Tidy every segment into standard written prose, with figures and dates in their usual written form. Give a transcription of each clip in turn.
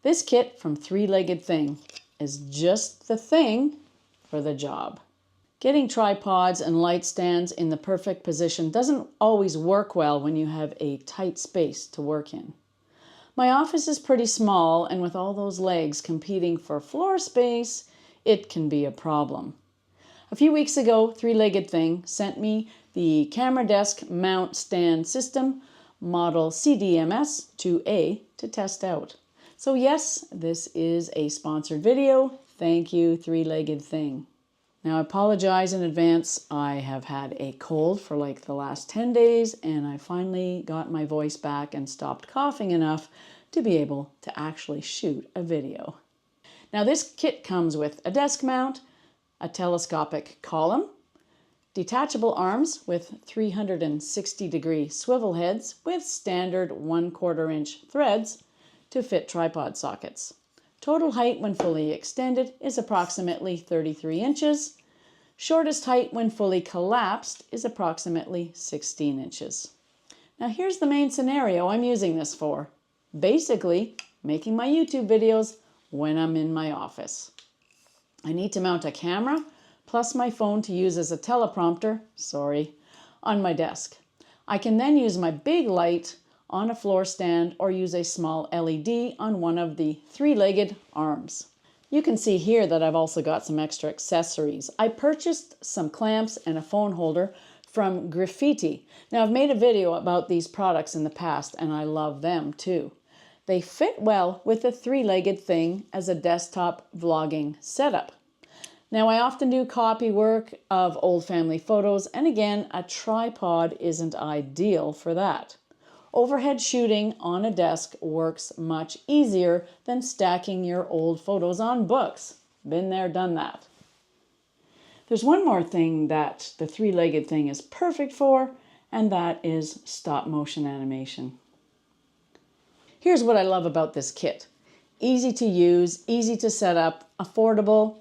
This kit from Three-Legged Thing is just the thing for the job. Getting tripods and light stands in the perfect position doesn't always work well when you have a tight space to work in. My office is pretty small, and with all those legs competing for floor space, it can be a problem. A few weeks ago, Three-Legged Thing sent me the Camera Desk Mount Stand System model CDMS-2A to test out. So yes, this is a sponsored video. Thank you, Three-Legged Thing. Now, I apologize in advance. I have had a cold for like the last 10 days, and I finally got my voice back and stopped coughing enough to be able to actually shoot a video. Now, this kit comes with a desk mount, a telescopic column, detachable arms with 360-degree swivel heads with standard 1/4 inch threads to fit tripod sockets. Total height when fully extended is approximately 33 inches. Shortest height when fully collapsed is approximately 16 inches. Now here's the main scenario I'm using this for. Basically, making my YouTube videos when I'm in my office. I need to mount a camera plus my phone to use as a teleprompter, on my desk. I can then use my big light on a floor stand or use a small LED on one of the three-legged arms. You can see here that I've also got some extra accessories. I purchased some clamps and a phone holder from Graffiti. Now, I've made a video about these products in the past, and I love them too. They fit well with the Three-Legged Thing as a desktop vlogging setup. Now, I often do copy work of old family photos, and again, a tripod isn't ideal for that. Overhead shooting on a desk works much easier than stacking your old photos on books. Been there, done that. There's one more thing that the Three-Legged Thing is perfect for, and that is stop motion animation. Here's what I love about this kit. Easy to use, easy to set up, affordable,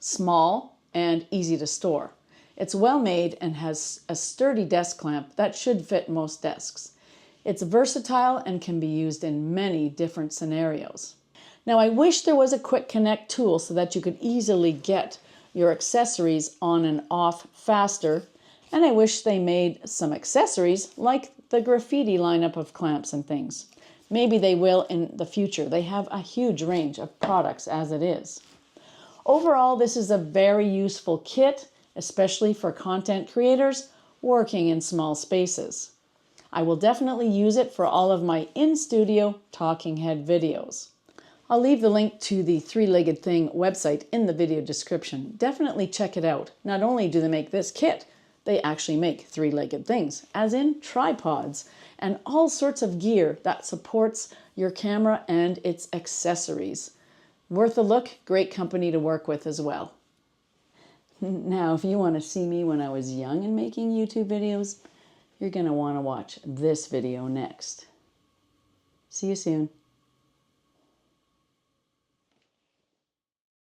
small, and easy to store. It's well made and has a sturdy desk clamp that should fit most desks. It's versatile and can be used in many different scenarios. Now, I wish there was a quick connect tool so that you could easily get your accessories on and off faster, and I wish they made some accessories like the Graffiti lineup of clamps and things. Maybe they will in the future. They have a huge range of products as it is. Overall, this is a very useful kit, especially for content creators working in small spaces. I will definitely use it for all of my in-studio talking head videos. I'll leave the link to the Three-Legged Thing website in the video description. Definitely check it out. Not only do they make this kit, they actually make three-legged things, as in tripods, and all sorts of gear that supports your camera and its accessories. Worth a look, great company to work with as well. Now, if you want to see me when I was young and making YouTube videos, you're going to want to watch this video next. See you soon.